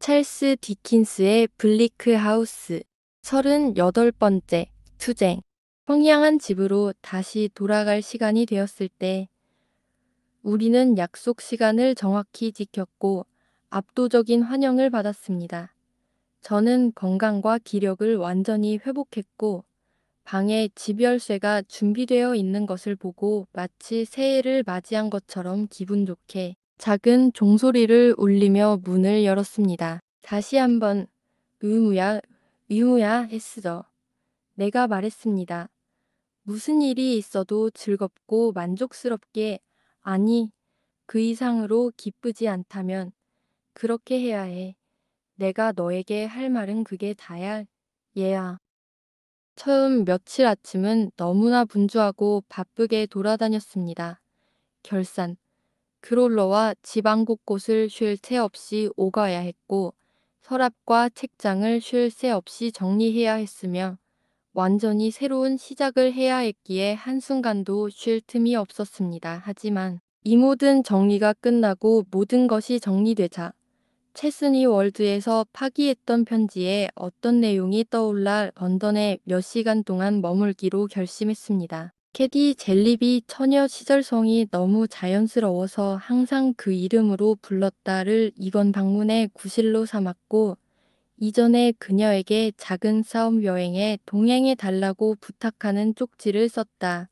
찰스 디킨스의 블리크 하우스 38번째 투쟁. 청량한 집으로 다시 돌아갈 시간이 되었을 때 우리는 약속 시간을 정확히 지켰고 압도적인 환영을 받았습니다. 저는 건강과 기력을 완전히 회복했고 방에 집 열쇠가 준비되어 있는 것을 보고 마치 새해를 맞이한 것처럼 기분 좋게 작은 종소리를 울리며 문을 열었습니다. 다시 한번 의무야, 의무야 했어. 내가 말했습니다. 무슨 일이 있어도 즐겁고 만족스럽게, 아니, 그 이상으로 기쁘지 않다면 그렇게 해야 해. 내가 너에게 할 말은 그게 다야, 얘야. 처음 며칠 아침은 너무나 분주하고 바쁘게 돌아다녔습니다. 결산, 그롤러와 지방 곳곳을 쉴 새 없이 오가야 했고 서랍과 책장을 쉴 새 없이 정리해야 했으며 완전히 새로운 시작을 해야 했기에 한순간도 쉴 틈이 없었습니다. 하지만 이 모든 정리가 끝나고 모든 것이 정리되자 체스니 월드에서 파기했던 편지에 어떤 내용이 떠올라 런던에 몇 시간 동안 머물기로 결심했습니다. 캐디 젤리비 처녀 시절성이 너무 자연스러워서 항상 그 이름으로 불렀다를 이번 방문의 구실로 삼았고 이전에 그녀에게 작은 싸움 여행에 동행해 달라고 부탁하는 쪽지를 썼다.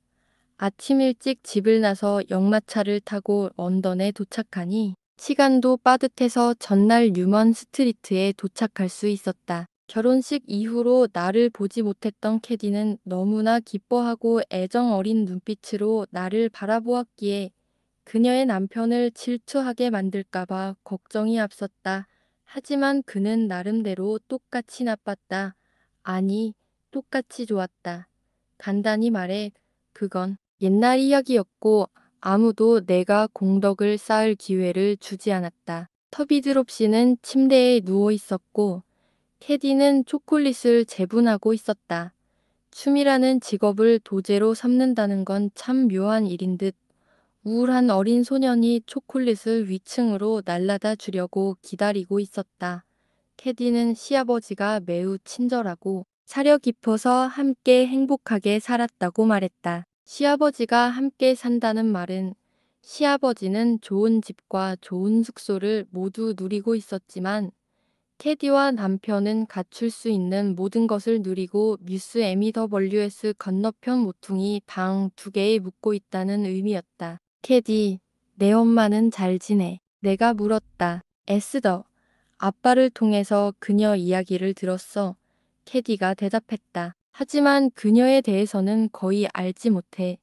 아침 일찍 집을 나서 역마차를 타고 런던에 도착하니 시간도 빠듯해서 전날 뉴먼 스트리트에 도착할 수 있었다. 결혼식 이후로 나를 보지 못했던 캐디는 너무나 기뻐하고 애정 어린 눈빛으로 나를 바라보았기에 그녀의 남편을 질투하게 만들까봐 걱정이 앞섰다. 하지만 그는 나름대로 똑같이 나빴다. 아니, 똑같이 좋았다. 간단히 말해, 그건 옛날 이야기였고 아무도 내가 공덕을 쌓을 기회를 주지 않았다. 터비드롭 씨는 침대에 누워 있었고 캐디는 초콜릿을 재분하고 있었다. 춤이라는 직업을 도제로 삼는다는 건 참 묘한 일인 듯 우울한 어린 소년이 초콜릿을 위층으로 날라다 주려고 기다리고 있었다. 캐디는 시아버지가 매우 친절하고 사려 깊어서 함께 행복하게 살았다고 말했다. 시아버지가 함께 산다는 말은 시아버지는 좋은 집과 좋은 숙소를 모두 누리고 있었지만 캐디와 남편은 갖출 수 있는 모든 것을 누리고 뮤스 MEWS 건너편 모퉁이 방 2개에 묵고 있다는 의미였다. 캐디, 내 엄마는 잘 지내. 내가 물었다. 에스더, 아빠를 통해서 그녀 이야기를 들었어. 캐디가 대답했다. 하지만 그녀에 대해서는 거의 알지 못해.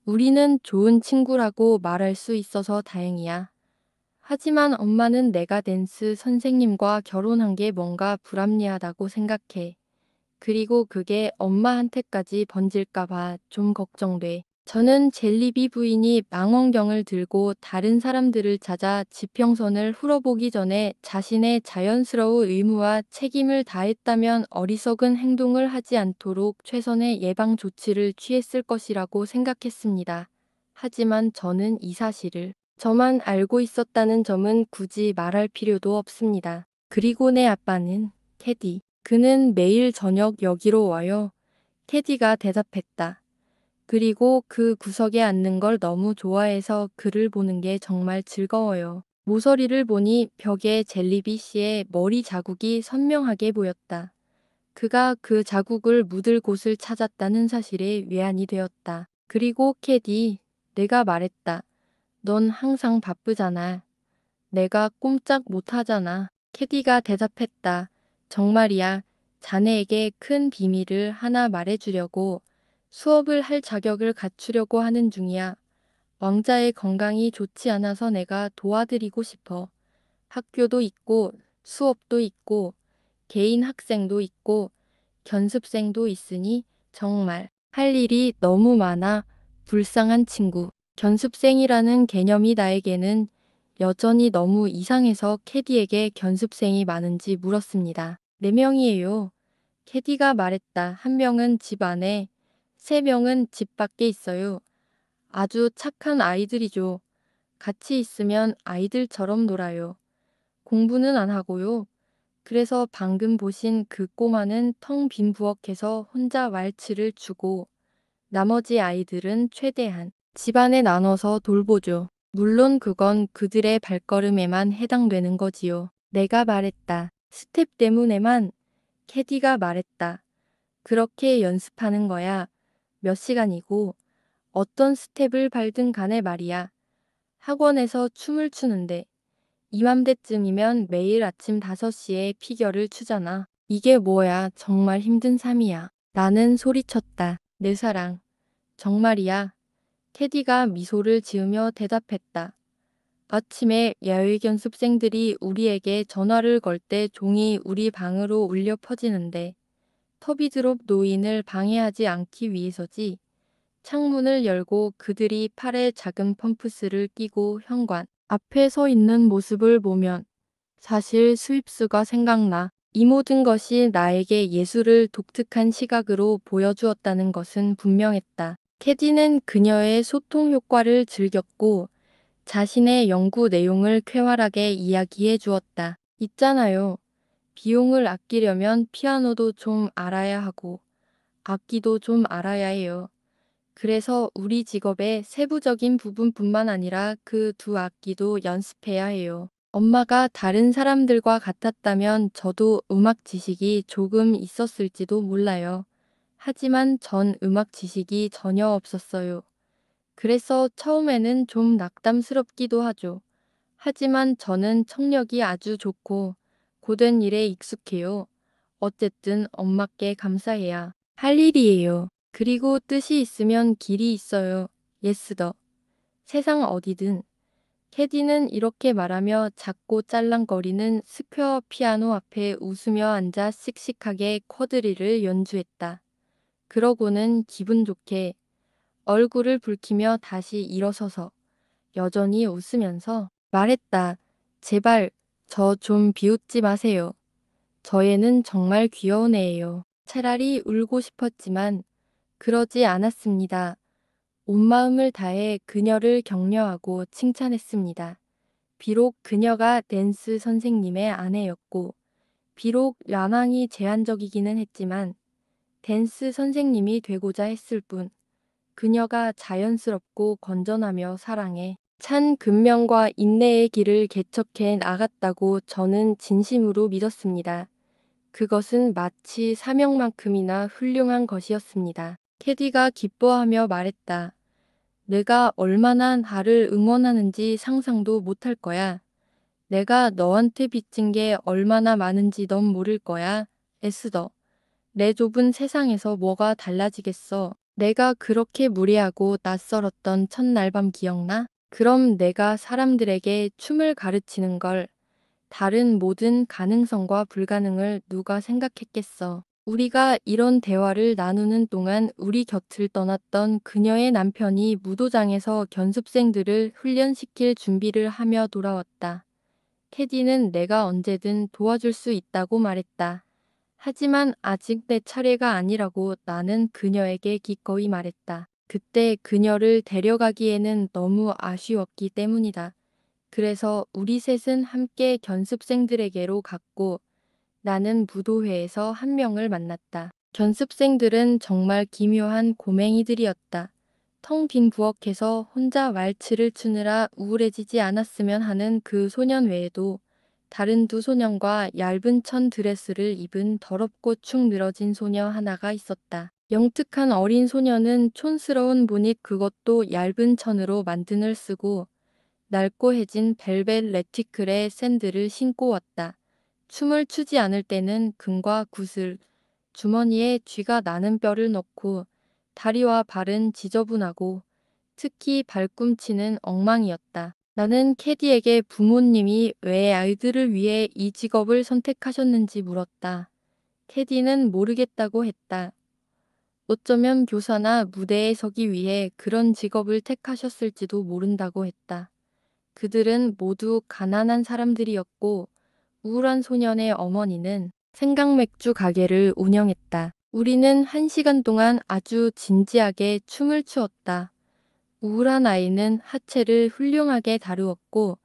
우리는 좋은 친구라고 말할 수 있어서 다행이야. 하지만 엄마는 내가 댄스 선생님과 결혼한 게 뭔가 불합리하다고 생각해. 그리고 그게 엄마한테까지 번질까봐 좀 걱정돼. 저는 젤리비 부인이 망원경을 들고 다른 사람들을 찾아 지평선을 풀어보기 전에 자신의 자연스러운 의무와 책임을 다했다면 어리석은 행동을 하지 않도록 최선의 예방 조치를 취했을 것이라고 생각했습니다. 하지만 저는 이 사실을 저만 알고 있었다는 점은 굳이 말할 필요도 없습니다. 그리고 내 아빠는 캐디. 그는 매일 저녁 여기로 와요. 캐디가 대답했다. 그리고 그 구석에 앉는 걸 너무 좋아해서 그를 보는 게 정말 즐거워요. 모서리를 보니 벽에 젤리비 씨의 머리 자국이 선명하게 보였다. 그가 그 자국을 묻을 곳을 찾았다는 사실에 외환이 되었다. 그리고 캐디, 내가 말했다. 넌 항상 바쁘잖아. 내가 꼼짝 못하잖아. 캐디가 대답했다. 정말이야. 자네에게 큰 비밀을 하나 말해주려고 수업을 할 자격을 갖추려고 하는 중이야. 왕자의 건강이 좋지 않아서 내가 도와드리고 싶어. 학교도 있고 수업도 있고 개인 학생도 있고 견습생도 있으니 정말 할 일이 너무 많아. 불쌍한 친구. 견습생이라는 개념이 나에게는 여전히 너무 이상해서 캐디에게 견습생이 많은지 물었습니다. 4명이에요. 캐디가 말했다. 1명은 집 안에, 3명은 집 밖에 있어요. 아주 착한 아이들이죠. 같이 있으면 아이들처럼 놀아요. 공부는 안 하고요. 그래서 방금 보신 그 꼬마는 텅 빈 부엌에서 혼자 왈츠를 추고 나머지 아이들은 최대한 집안에 나눠서 돌보죠. 물론 그건 그들의 발걸음에만 해당되는 거지요. 내가 말했다. 스텝 때문에만. 캐디가 말했다. 그렇게 연습하는 거야. 몇 시간이고 어떤 스텝을 밟든 간에 말이야. 학원에서 춤을 추는데 이맘때쯤이면 매일 아침 5시에 피겨를 추잖아. 이게 뭐야, 정말 힘든 삶이야. 나는 소리쳤다. 내 사랑. 정말이야. 캐디가 미소를 지으며 대답했다. 아침에 야외 연습생들이 우리에게 전화를 걸 때 종이 우리 방으로 울려 퍼지는데 터비드롭 노인을 방해하지 않기 위해서지. 창문을 열고 그들이 팔에 작은 펌프스를 끼고 현관 앞에 서 있는 모습을 보면 사실 스윕스가 생각나. 이 모든 것이 나에게 예술을 독특한 시각으로 보여주었다는 것은 분명했다. 캐디는 그녀의 소통 효과를 즐겼고 자신의 연구 내용을 쾌활하게 이야기해 주었다. 있잖아요. 비용을 아끼려면 피아노도 좀 알아야 하고 악기도 좀 알아야 해요. 그래서 우리 직업의 세부적인 부분뿐만 아니라 그 두 악기도 연습해야 해요. 엄마가 다른 사람들과 같았다면 저도 음악 지식이 조금 있었을지도 몰라요. 하지만 전 음악 지식이 전혀 없었어요. 그래서 처음에는 좀 낙담스럽기도 하죠. 하지만 저는 청력이 아주 좋고 고된 일에 익숙해요. 어쨌든 엄마께 감사해야 할 일이에요. 그리고 뜻이 있으면 길이 있어요. 예스더. 세상 어디든. 캐디는 이렇게 말하며 작고 짤랑거리는 스퀘어 피아노 앞에 웃으며 앉아 씩씩하게 쿼드리를 연주했다. 그러고는 기분 좋게 얼굴을 붉히며 다시 일어서서 여전히 웃으면서 말했다. 제발 저 좀 비웃지 마세요. 저 애는 정말 귀여운 애예요. 차라리 울고 싶었지만 그러지 않았습니다. 온 마음을 다해 그녀를 격려하고 칭찬했습니다. 비록 그녀가 댄스 선생님의 아내였고 비록 야망이 제한적이기는 했지만 댄스 선생님이 되고자 했을 뿐 그녀가 자연스럽고 건전하며 사랑해 찬 근면과 인내의 길을 개척해 나갔다고 저는 진심으로 믿었습니다. 그것은 마치 사명만큼이나 훌륭한 것이었습니다. 캐디가 기뻐하며 말했다. 내가 얼마나 나를 응원하는지 상상도 못할 거야. 내가 너한테 빚진 게 얼마나 많은지 넌 모를 거야. 에스더. 내 좁은 세상에서 뭐가 달라지겠어. 내가 그렇게 무례하고 낯설었던 첫날 밤 기억나? 그럼 내가 사람들에게 춤을 가르치는 걸 다른 모든 가능성과 불가능을 누가 생각했겠어. 우리가 이런 대화를 나누는 동안 우리 곁을 떠났던 그녀의 남편이 무도장에서 견습생들을 훈련시킬 준비를 하며 돌아왔다. 캐디는 내가 언제든 도와줄 수 있다고 말했다. 하지만 아직 내 차례가 아니라고 나는 그녀에게 기꺼이 말했다. 그때 그녀를 데려가기에는 너무 아쉬웠기 때문이다. 그래서 우리 셋은 함께 견습생들에게로 갔고 나는 무도회에서 한 명을 만났다. 견습생들은 정말 기묘한 고맹이들이었다. 텅 빈 부엌에서 혼자 왈츠를 추느라 우울해지지 않았으면 하는 그 소년 외에도 다른 두 소년과 얇은 천 드레스를 입은 더럽고 축 늘어진 소녀 하나가 있었다. 영특한 어린 소녀는 촌스러운 보닛 그것도 얇은 천으로 만든 을 쓰고 낡고해진 벨벳 레티클의 샌들을 신고 왔다. 춤을 추지 않을 때는 금과 구슬, 주머니에 쥐가 나는 뼈를 넣고 다리와 발은 지저분하고 특히 발꿈치는 엉망이었다. 나는 캐디에게 부모님이 왜 아이들을 위해 이 직업을 선택하셨는지 물었다. 캐디는 모르겠다고 했다. 어쩌면 교사나 무대에 서기 위해 그런 직업을 택하셨을지도 모른다고 했다. 그들은 모두 가난한 사람들이었고 우울한 소년의 어머니는 생강맥주 가게를 운영했다. 우리는 1시간 동안 아주 진지하게 춤을 추었다. 우울한 아이는 하체를 훌륭하게 다루었고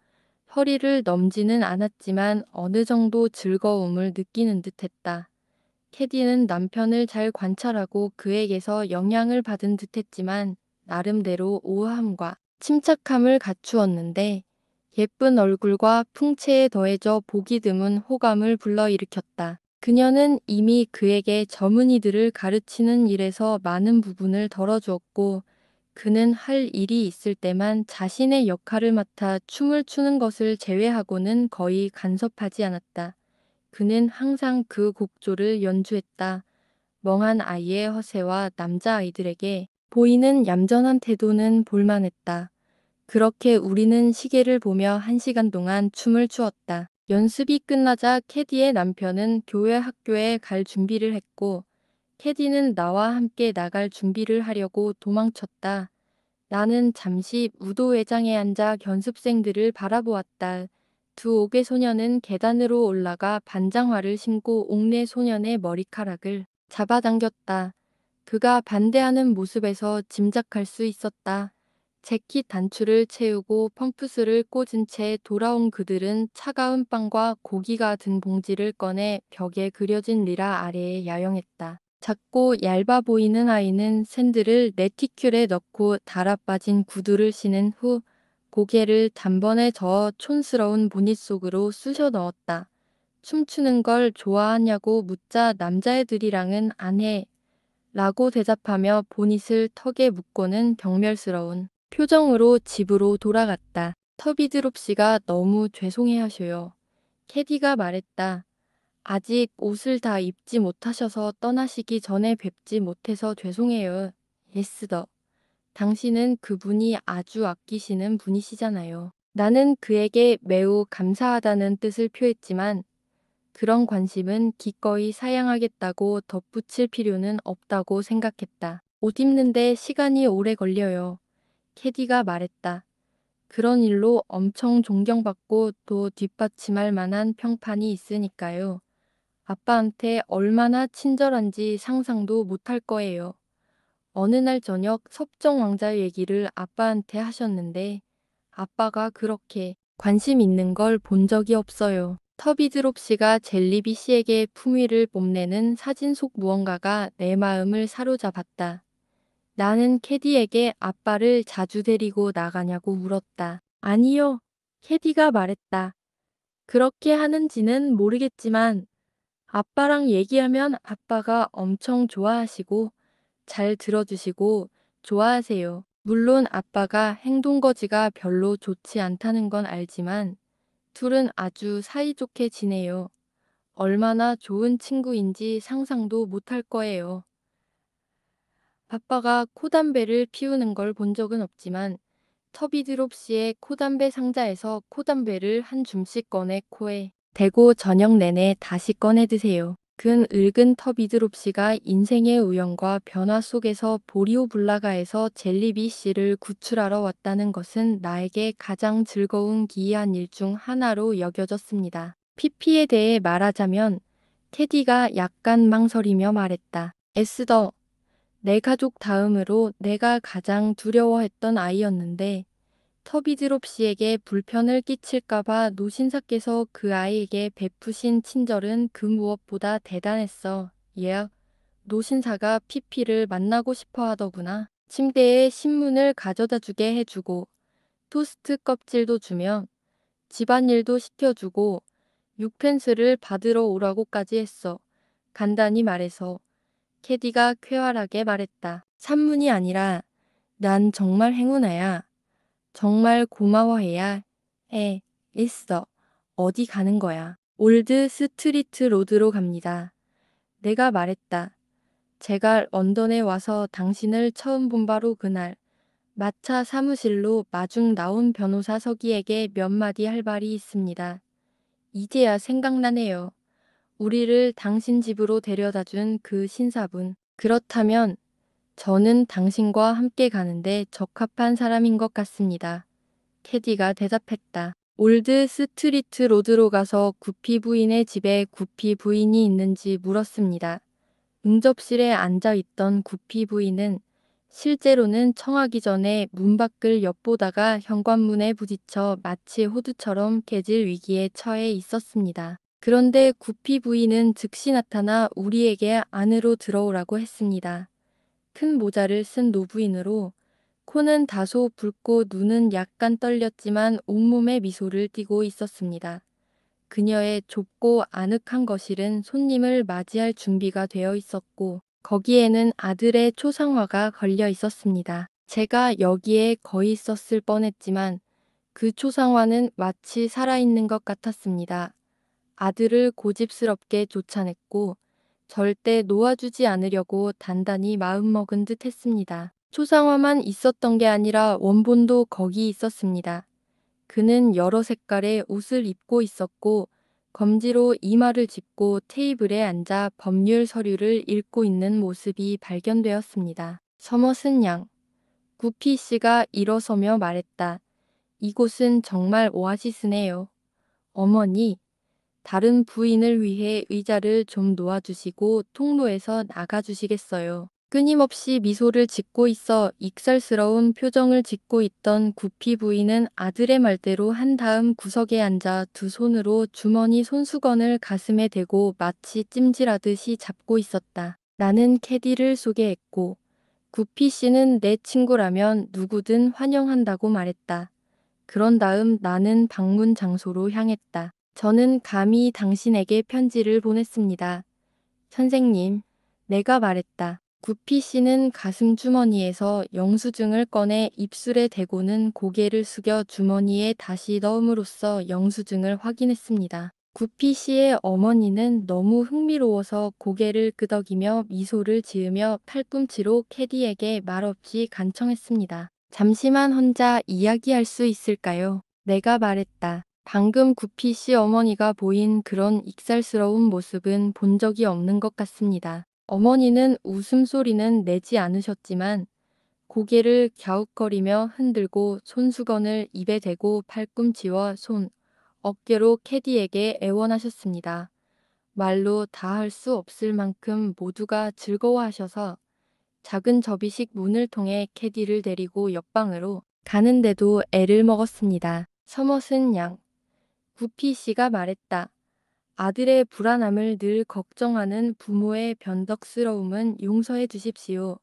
허리를 넘지는 않았지만 어느 정도 즐거움을 느끼는 듯했다. 캐디는 남편을 잘 관찰하고 그에게서 영향을 받은 듯했지만 나름대로 우아함과 침착함을 갖추었는데 예쁜 얼굴과 풍채에 더해져 보기 드문 호감을 불러일으켰다. 그녀는 이미 그에게 젊은이들을 가르치는 일에서 많은 부분을 덜어주었고 그는 할 일이 있을 때만 자신의 역할을 맡아 춤을 추는 것을 제외하고는 거의 간섭하지 않았다. 그는 항상 그 곡조를 연주했다. 멍한 아이의 허세와 남자아이들에게 보이는 얌전한 태도는 볼만했다. 그렇게 우리는 시계를 보며 1시간 동안 춤을 추었다. 연습이 끝나자 캐디의 남편은 교회 학교에 갈 준비를 했고 캐디는 나와 함께 나갈 준비를 하려고 도망쳤다. 나는 잠시 무도회장에 앉아 연습생들을 바라보았다. 두 옥의 소녀는 계단으로 올라가 반장화를 신고 옥내 소년의 머리카락을 잡아당겼다. 그가 반대하는 모습에서 짐작할 수 있었다. 재킷 단추를 채우고 펌프스를 꽂은 채 돌아온 그들은 차가운 빵과 고기가 든 봉지를 꺼내 벽에 그려진 리라 아래에 야영했다. 작고 얇아 보이는 아이는 샌들을 레티큘에 넣고 달아빠진 구두를 신은 후 고개를 단번에 저어 촌스러운 보닛 속으로 쑤셔 넣었다. 춤추는 걸 좋아하냐고 묻자 남자애들이랑은 안 해. 라고 대답하며 보닛을 턱에 묶고는 경멸스러운 표정으로 집으로 돌아갔다. 터비드롭 씨가 너무 죄송해하셔요. 캐디가 말했다. 아직 옷을 다 입지 못하셔서 떠나시기 전에 뵙지 못해서 죄송해요. 에스더. 당신은 그분이 아주 아끼시는 분이시잖아요. 나는 그에게 매우 감사하다는 뜻을 표했지만 그런 관심은 기꺼이 사양하겠다고 덧붙일 필요는 없다고 생각했다. 옷 입는데 시간이 오래 걸려요. 캐디가 말했다. 그런 일로 엄청 존경받고 또 뒷받침할 만한 평판이 있으니까요. 아빠한테 얼마나 친절한지 상상도 못할 거예요. 어느 날 저녁 섭정 왕자 얘기를 아빠한테 하셨는데 아빠가 그렇게 관심 있는 걸 본 적이 없어요. 터비드롭 씨가 젤리비 씨에게 품위를 뽐내는 사진 속 무언가가 내 마음을 사로잡았다. 나는 캐디에게 아빠를 자주 데리고 나가냐고 물었다. 아니요. 캐디가 말했다. 그렇게 하는지는 모르겠지만 아빠랑 얘기하면 아빠가 엄청 좋아하시고 잘 들어주시고 좋아하세요. 물론 아빠가 행동거지가 별로 좋지 않다는 건 알지만 둘은 아주 사이좋게 지내요. 얼마나 좋은 친구인지 상상도 못할 거예요. 아빠가 코담배를 피우는 걸 본 적은 없지만 터비드롭 씨의 코담배 상자에서 코담배를 한 줌씩 꺼내 코에 대고 저녁 내내 다시 꺼내 드세요. 근 늙은 터비드롭 씨가 인생의 우연과 변화 속에서 보리오블라가에서 젤리비 씨를 구출하러 왔다는 것은 나에게 가장 즐거운 기이한 일 중 하나로 여겨졌습니다. 피피에 대해 말하자면 테디가 약간 망설이며 말했다. 에스더, 내 가족 다음으로 내가 가장 두려워했던 아이였는데 터비드롭 씨에게 불편을 끼칠까봐 노신사께서 그 아이에게 베푸신 친절은 그 무엇보다 대단했어. 예, 노신사가 피피를 만나고 싶어 하더구나. 침대에 신문을 가져다 주게 해주고 토스트 껍질도 주며 집안일도 시켜주고 육펜스를 받으러 오라고까지 했어. 간단히 말해서 캐디가 쾌활하게 말했다. 산문이 아니라 난 정말 행운아야. 정말 고마워해야 해. 있어. 어디 가는 거야? 올드 스트리트 로드로 갑니다. 내가 말했다. 제가 런던에 와서 당신을 처음 본 바로 그날 마차 사무실로 마중 나온 변호사 서기에게 몇 마디 할 말이 있습니다. 이제야 생각나네요. 우리를 당신 집으로 데려다준 그 신사분. 그렇다면 저는 당신과 함께 가는데 적합한 사람인 것 같습니다. 캐디가 대답했다. 올드 스트리트 로드로 가서 구피 부인의 집에 구피 부인이 있는지 물었습니다. 응접실에 앉아있던 구피 부인은 실제로는 청하기 전에 문 밖을 엿보다가 현관문에 부딪혀 마치 호두처럼 깨질 위기에 처해 있었습니다. 그런데 구피 부인은 즉시 나타나 우리에게 안으로 들어오라고 했습니다. 큰 모자를 쓴 노부인으로 코는 다소 붉고 눈은 약간 떨렸지만 온몸에 미소를 띠고 있었습니다. 그녀의 좁고 아늑한 거실은 손님을 맞이할 준비가 되어 있었고 거기에는 아들의 초상화가 걸려 있었습니다. 제가 여기에 거의 있었을 뻔했지만 그 초상화는 마치 살아있는 것 같았습니다. 아들을 고집스럽게 쫓아냈고 절대 놓아주지 않으려고 단단히 마음먹은 듯 했습니다. 초상화만 있었던 게 아니라 원본도 거기 있었습니다. 그는 여러 색깔의 옷을 입고 있었고 검지로 이마를 짚고 테이블에 앉아 법률 서류를 읽고 있는 모습이 발견되었습니다. 서머슨 양, 구피 씨가 일어서며 말했다. 이곳은 정말 오아시스네요. 어머니, 다른 부인을 위해 의자를 좀 놓아주시고 통로에서 나가주시겠어요. 끊임없이 미소를 짓고 있어 익살스러운 표정을 짓고 있던 구피 부인은 아들의 말대로 한 다음 구석에 앉아 두 손으로 주머니 손수건을 가슴에 대고 마치 찜질하듯이 잡고 있었다. 나는 캐디를 소개했고 구피 씨는 내 친구라면 누구든 환영한다고 말했다. 그런 다음 나는 방문 장소로 향했다. 저는 감히 당신에게 편지를 보냈습니다. 선생님, 내가 말했다. 구피 씨는 가슴 주머니에서 영수증을 꺼내 입술에 대고는 고개를 숙여 주머니에 다시 넣음으로써 영수증을 확인했습니다. 구피 씨의 어머니는 너무 흥미로워서 고개를 끄덕이며 미소를 지으며 팔꿈치로 캐디에게 말없이 간청했습니다. 잠시만 혼자 이야기할 수 있을까요? 내가 말했다. 방금 구피 씨 어머니가 보인 그런 익살스러운 모습은 본 적이 없는 것 같습니다. 어머니는 웃음소리는 내지 않으셨지만 고개를 갸웃거리며 흔들고 손수건을 입에 대고 팔꿈치와 손, 어깨로 캐디에게 애원하셨습니다. 말로 다 할 수 없을 만큼 모두가 즐거워하셔서 작은 접이식 문을 통해 캐디를 데리고 옆방으로 가는데도 애를 먹었습니다. 서머슨 양, 구피 씨가 말했다. 아들의 불안함을 늘 걱정하는 부모의 변덕스러움은 용서해 주십시오.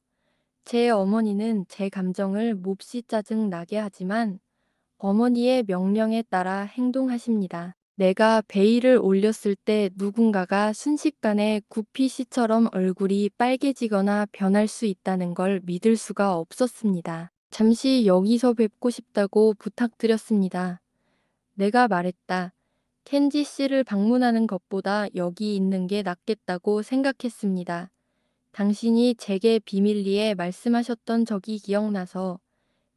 제 어머니는 제 감정을 몹시 짜증 나게 하지만 어머니의 명령에 따라 행동하십니다. 내가 베일을 올렸을 때 누군가가 순식간에 구피 씨처럼 얼굴이 빨개지거나 변할 수 있다는 걸 믿을 수가 없었습니다. 잠시 여기서 뵙고 싶다고 부탁드렸습니다. 내가 말했다. 켄지 씨를 방문하는 것보다 여기 있는 게 낫겠다고 생각했습니다. 당신이 제게 비밀리에 말씀하셨던 적이 기억나서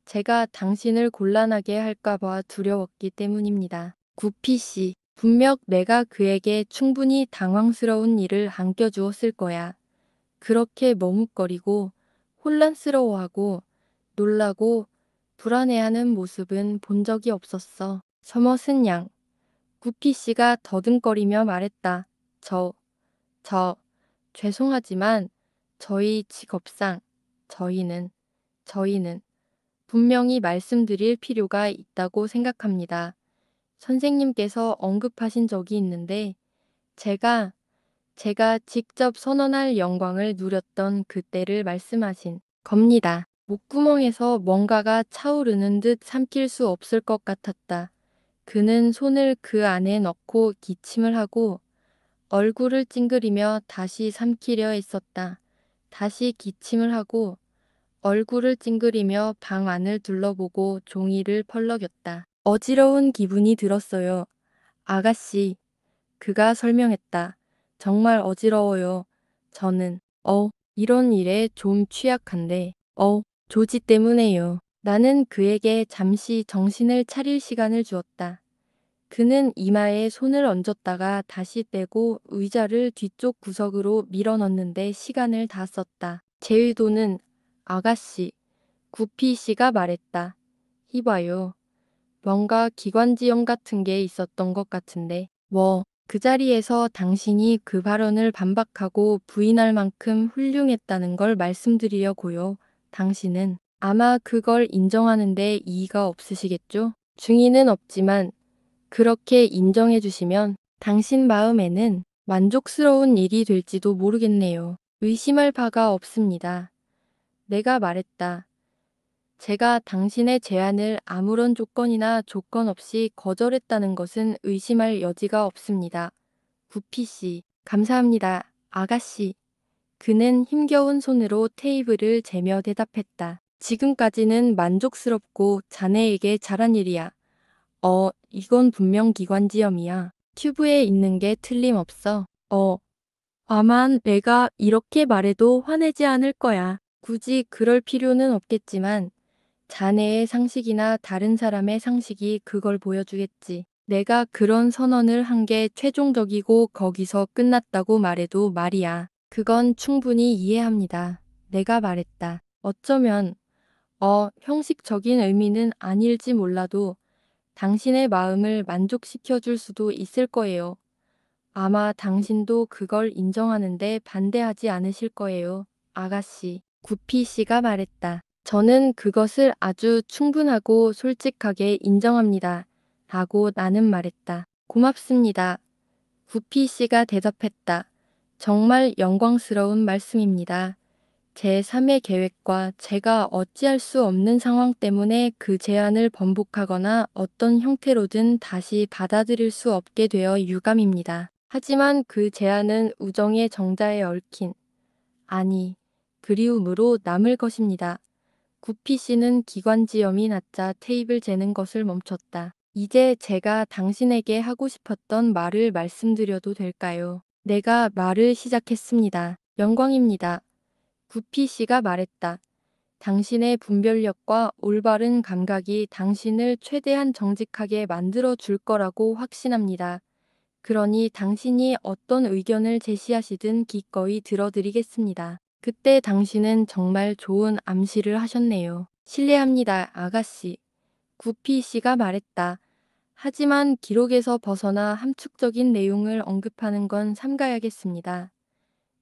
제가 당신을 곤란하게 할까봐 두려웠기 때문입니다. 구피 씨, 분명 내가 그에게 충분히 당황스러운 일을 안겨주었을 거야. 그렇게 머뭇거리고 혼란스러워하고 놀라고 불안해하는 모습은 본 적이 없었어. 서머슨 양, 구피 씨가 더듬거리며 말했다. 저, 죄송하지만 저희 직업상 저희는 분명히 말씀드릴 필요가 있다고 생각합니다. 선생님께서 언급하신 적이 있는데 제가 직접 선언할 영광을 누렸던 그때를 말씀하신 겁니다. 목구멍에서 뭔가가 차오르는 듯 삼킬 수 없을 것 같았다. 그는 손을 그 안에 넣고 기침을 하고 얼굴을 찡그리며 다시 삼키려 했었다. 다시 기침을 하고 얼굴을 찡그리며 방 안을 둘러보고 종이를 펄럭였다. 어지러운 기분이 들었어요. 아가씨, 그가 설명했다. 정말 어지러워요. 저는, 이런 일에 좀 취약한데, 조지 때문에요. 나는 그에게 잠시 정신을 차릴 시간을 주었다. 그는 이마에 손을 얹었다가 다시 빼고 의자를 뒤쪽 구석으로 밀어넣는데 시간을 다 썼다. 제 의도는 아가씨, 구피 씨가 말했다. 이봐요. 뭔가 기관지염 같은 게 있었던 것 같은데. 그 자리에서 당신이 그 발언을 반박하고 부인할 만큼 훌륭했다는 걸 말씀드리려고요. 당신은 아마 그걸 인정하는데 이의가 없으시겠죠? 중의는 없지만 그렇게 인정해 주시면 당신 마음에는 만족스러운 일이 될지도 모르겠네요. 의심할 바가 없습니다. 내가 말했다. 제가 당신의 제안을 아무런 조건이나 조건 없이 거절했다는 것은 의심할 여지가 없습니다. 구피 씨, 감사합니다. 아가씨. 그는 힘겨운 손으로 테이블을 재며 대답했다. 지금까지는 만족스럽고 자네에게 잘한 일이야. 이건 분명 기관지염이야. 튜브에 있는 게 틀림없어. 다만 내가 이렇게 말해도 화내지 않을 거야. 굳이 그럴 필요는 없겠지만 자네의 상식이나 다른 사람의 상식이 그걸 보여주겠지. 내가 그런 선언을 한 게 최종적이고 거기서 끝났다고 말해도 말이야. 그건 충분히 이해합니다. 내가 말했다. 어쩌면 형식적인 의미는 아닐지 몰라도 당신의 마음을 만족시켜 줄 수도 있을 거예요. 아마 당신도 그걸 인정하는데 반대하지 않으실 거예요. 아가씨. 구피 씨가 말했다. 저는 그것을 아주 충분하고 솔직하게 인정합니다. 라고 나는 말했다. 고맙습니다. 구피 씨가 대답했다. 정말 영광스러운 말씀입니다. 제3의 계획과 제가 어찌할 수 없는 상황 때문에 그 제안을 번복하거나 어떤 형태로든 다시 받아들일 수 없게 되어 유감입니다. 하지만 그 제안은 우정의 정자에 얽힌, 아니, 그리움으로 남을 것입니다. 구피 씨는 기관지염이 낮자 테이블 재는 것을 멈췄다. 이제 제가 당신에게 하고 싶었던 말을 말씀드려도 될까요? 내가 말을 시작했습니다. 영광입니다. 구피 씨가 말했다. 당신의 분별력과 올바른 감각이 당신을 최대한 정직하게 만들어 줄 거라고 확신합니다. 그러니 당신이 어떤 의견을 제시하시든 기꺼이 들어드리겠습니다. 그때 당신은 정말 좋은 암시를 하셨네요. 실례합니다, 아가씨. 구피 씨가 말했다. 하지만 기록에서 벗어나 함축적인 내용을 언급하는 건 삼가야겠습니다.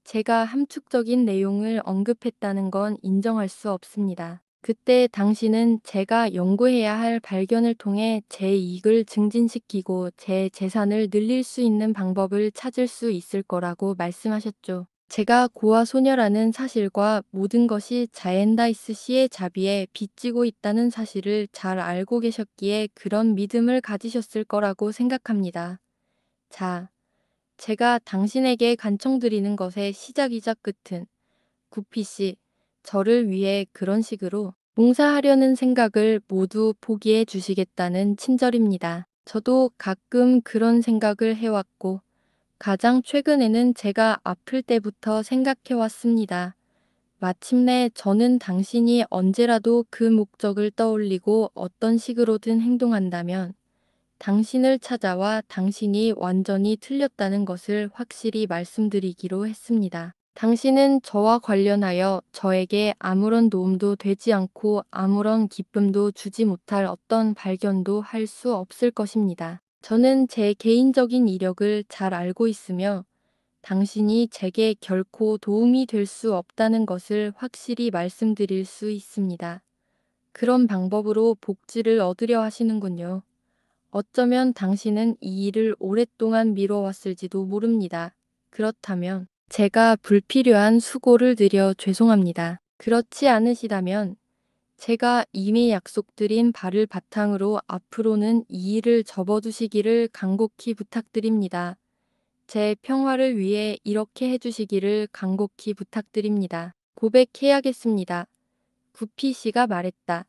제가 함축적인 내용을 언급했다는 건 인정할 수 없습니다. 그때 당신은 제가 연구해야 할 발견을 통해 제 이익을 증진시키고 제 재산을 늘릴 수 있는 방법을 찾을 수 있을 거라고 말씀하셨죠. 제가 고아 소녀라는 사실과 모든 것이 자엔다이스 씨의 자비에 빚지고 있다는 사실을 잘 알고 계셨기에 그런 믿음을 가지셨을 거라고 생각합니다. 자, 제가 당신에게 간청드리는 것의 시작이자 끝은 구피 씨, 저를 위해 그런 식으로 봉사하려는 생각을 모두 포기해 주시겠다는 친절입니다. 저도 가끔 그런 생각을 해왔고 가장 최근에는 제가 아플 때부터 생각해 왔습니다. 마침내 저는 당신이 언제라도 그 목적을 떠올리고 어떤 식으로든 행동한다면 당신을 찾아와 당신이 완전히 틀렸다는 것을 확실히 말씀드리기로 했습니다. 당신은 저와 관련하여 저에게 아무런 도움도 되지 않고 아무런 기쁨도 주지 못할 어떤 발견도 할 수 없을 것입니다. 저는 제 개인적인 이력을 잘 알고 있으며 당신이 제게 결코 도움이 될 수 없다는 것을 확실히 말씀드릴 수 있습니다. 그런 방법으로 복지를 얻으려 하시는군요. 어쩌면 당신은 이 일을 오랫동안 미뤄왔을지도 모릅니다. 그렇다면 제가 불필요한 수고를 드려 죄송합니다. 그렇지 않으시다면 제가 이미 약속드린 바를 바탕으로 앞으로는 이 일을 접어두시기를 간곡히 부탁드립니다. 제 평화를 위해 이렇게 해주시기를 간곡히 부탁드립니다. 고백해야겠습니다. 구피 씨가 말했다.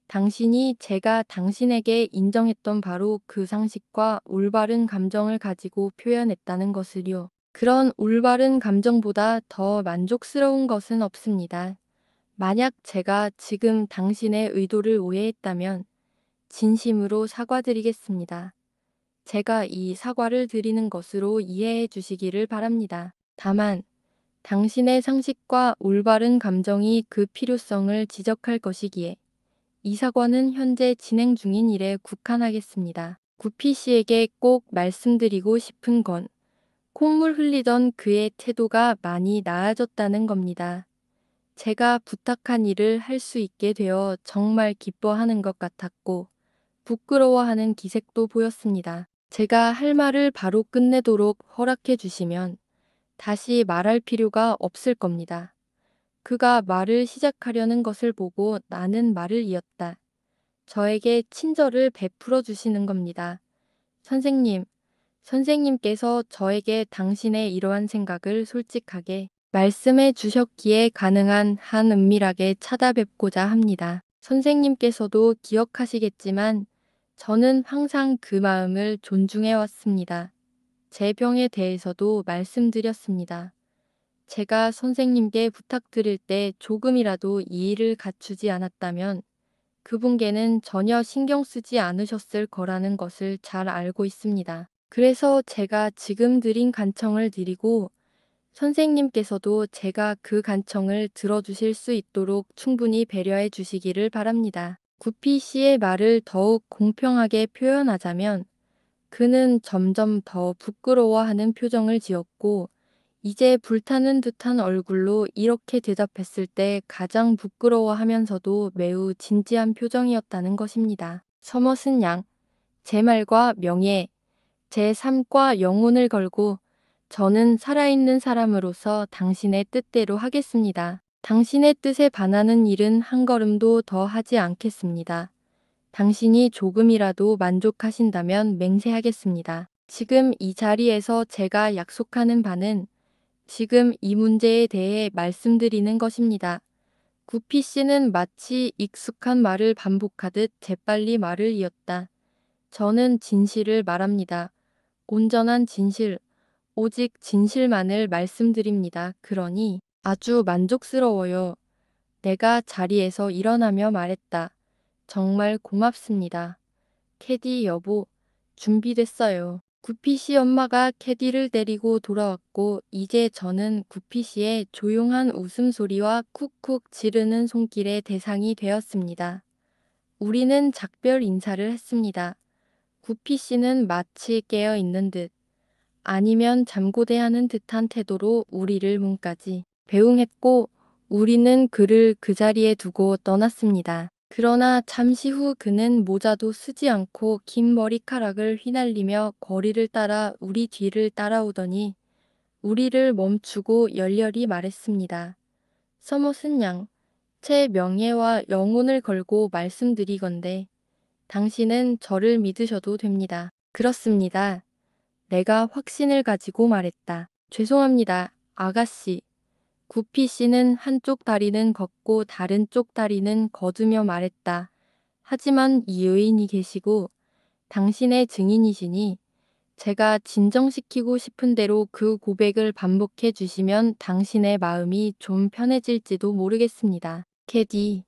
당신이 제가 당신에게 인정했던 바로 그 상식과 올바른 감정을 가지고 표현했다는 것을요. 그런 올바른 감정보다 더 만족스러운 것은 없습니다. 만약 제가 지금 당신의 의도를 오해했다면 진심으로 사과드리겠습니다. 제가 이 사과를 드리는 것으로 이해해 주시기를 바랍니다. 다만 당신의 상식과 올바른 감정이 그 필요성을 지적할 것이기에 이 사과는 현재 진행 중인 일에 국한하겠습니다. 구피 씨에게 꼭 말씀드리고 싶은 건 콧물 흘리던 그의 태도가 많이 나아졌다는 겁니다. 제가 부탁한 일을 할 수 있게 되어 정말 기뻐하는 것 같았고 부끄러워하는 기색도 보였습니다. 제가 할 말을 바로 끝내도록 허락해 주시면 다시 말할 필요가 없을 겁니다. 그가 말을 시작하려는 것을 보고 나는 말을 이었다. 저에게 친절을 베풀어 주시는 겁니다. 선생님, 선생님께서 저에게 당신의 이러한 생각을 솔직하게 말씀해 주셨기에 가능한 한 은밀하게 찾아뵙고자 합니다. 선생님께서도 기억하시겠지만 저는 항상 그 마음을 존중해 왔습니다. 제 병에 대해서도 말씀드렸습니다. 제가 선생님께 부탁드릴 때 조금이라도 이의를 갖추지 않았다면 그분께는 전혀 신경 쓰지 않으셨을 거라는 것을 잘 알고 있습니다. 그래서 제가 지금 드린 간청을 드리고 선생님께서도 제가 그 간청을 들어주실 수 있도록 충분히 배려해 주시기를 바랍니다. 구피 씨의 말을 더욱 공평하게 표현하자면 그는 점점 더 부끄러워하는 표정을 지었고 이제 불타는 듯한 얼굴로 이렇게 대답했을 때 가장 부끄러워하면서도 매우 진지한 표정이었다는 것입니다. 서머슨 양, 제 말과 명예, 제 삶과 영혼을 걸고 저는 살아있는 사람으로서 당신의 뜻대로 하겠습니다. 당신의 뜻에 반하는 일은 한 걸음도 더 하지 않겠습니다. 당신이 조금이라도 만족하신다면 맹세하겠습니다. 지금 이 자리에서 제가 약속하는 바는 지금 이 문제에 대해 말씀드리는 것입니다. 구피 씨는 마치 익숙한 말을 반복하듯 재빨리 말을 이었다. 저는 진실을 말합니다. 온전한 진실, 오직 진실만을 말씀드립니다. 그러니 아주 만족스러워요. 내가 자리에서 일어나며 말했다. 정말 고맙습니다. 캐디 여보, 준비됐어요. 구피 씨 엄마가 캐디를 데리고 돌아왔고 이제 저는 구피 씨의 조용한 웃음소리와 쿡쿡 지르는 손길의 대상이 되었습니다. 우리는 작별 인사를 했습니다. 구피 씨는 마치 깨어 있는 듯 아니면 잠고대하는 듯한 태도로 우리를 문까지 배웅했고 우리는 그를 그 자리에 두고 떠났습니다. 그러나 잠시 후 그는 모자도 쓰지 않고 긴 머리카락을 휘날리며 거리를 따라 우리 뒤를 따라오더니 우리를 멈추고 열렬히 말했습니다. 서머슨 양, 제 명예와 영혼을 걸고 말씀드리건대 당신은 저를 믿으셔도 됩니다. 그렇습니다. 내가 확신을 가지고 말했다. 죄송합니다, 아가씨. 구피 씨는 한쪽 다리는 걷고 다른 쪽 다리는 거두며 말했다. 하지만 이 여인이 계시고 당신의 증인이시니 제가 진정시키고 싶은 대로 그 고백을 반복해 주시면 당신의 마음이 좀 편해질지도 모르겠습니다. 캐디,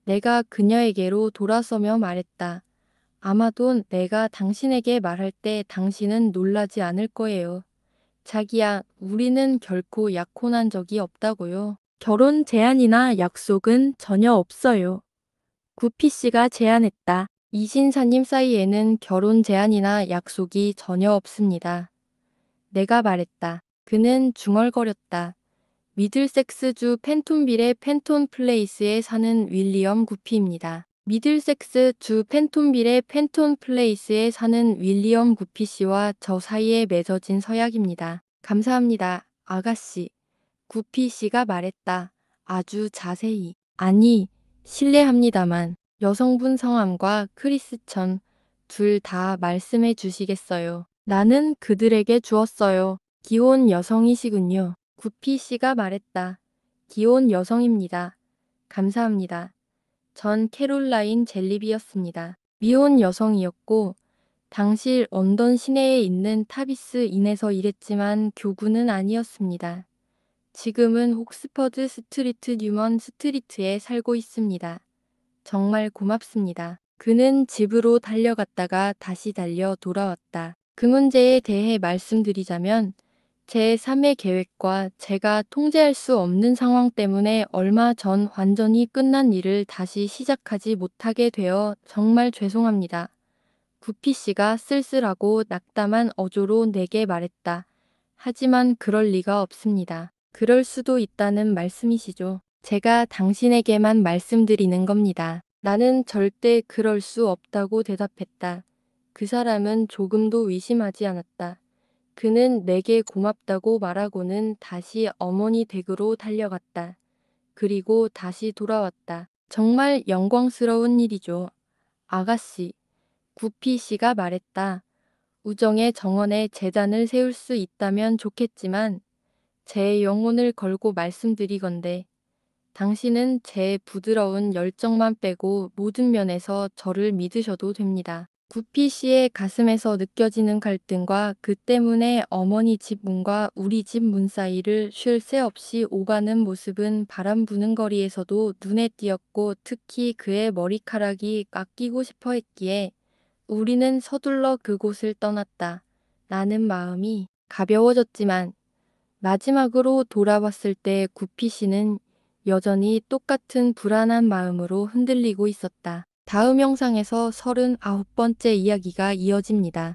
내가 그녀에게로 돌아서며 말했다. 아마도 내가 당신에게 말할 때 당신은 놀라지 않을 거예요. 자기야, 우리는 결코 약혼한 적이 없다고요. 결혼 제안이나 약속은 전혀 없어요. 구피 씨가 제안했다. 이신사님 사이에는 결혼 제안이나 약속이 전혀 없습니다. 내가 말했다. 그는 중얼거렸다. 미들섹스주 펜톤빌의 펜톤 플레이스에 사는 윌리엄 구피입니다. 미들섹스 주 펜톤빌의 펜톤 플레이스에 사는 윌리엄 구피 씨와 저 사이에 맺어진 서약입니다. 감사합니다, 아가씨. 구피 씨가 말했다. 아주 자세히. 아니, 실례합니다만 여성분 성함과 크리스천 둘 다 말씀해 주시겠어요? 나는 그들에게 주었어요. 기혼 여성이시군요. 구피 씨가 말했다. 기혼 여성입니다. 감사합니다. 전 캐롤라인 젤리비였습니다. 미혼 여성이었고 당시 런던 시내에 있는 타비스 인에서 일했지만 교구는 아니었습니다. 지금은 옥스퍼드 스트리트 뉴먼 스트리트에 살고 있습니다. 정말 고맙습니다. 그는 집으로 달려갔다가 다시 달려 돌아왔다. 그 문제에 대해 말씀드리자면 제 3의 계획과 제가 통제할 수 없는 상황 때문에 얼마 전 완전히 끝난 일을 다시 시작하지 못하게 되어 정말 죄송합니다. 구피 씨가 쓸쓸하고 낙담한 어조로 내게 말했다. 하지만 그럴 리가 없습니다. 그럴 수도 있다는 말씀이시죠. 제가 당신에게만 말씀드리는 겁니다. 나는 절대 그럴 수 없다고 대답했다. 그 사람은 조금도 의심하지 않았다. 그는 내게 고맙다고 말하고는 다시 어머니 댁으로 달려갔다. 그리고 다시 돌아왔다. 정말 영광스러운 일이죠. 아가씨, 구피 씨가 말했다. 우정의 정원에 재단을 세울 수 있다면 좋겠지만 제 영혼을 걸고 말씀드리건대 당신은 제 부드러운 열정만 빼고 모든 면에서 저를 믿으셔도 됩니다. 구피 씨의 가슴에서 느껴지는 갈등과 그 때문에 어머니 집 문과 우리 집 문 사이를 쉴 새 없이 오가는 모습은 바람 부는 거리에서도 눈에 띄었고 특히 그의 머리카락이 깎이고 싶어 했기에 우리는 서둘러 그곳을 떠났다. 나는 마음이 가벼워졌지만 마지막으로 돌아왔을 때 구피 씨는 여전히 똑같은 불안한 마음으로 흔들리고 있었다. 다음 영상에서 39번째 이야기가 이어집니다.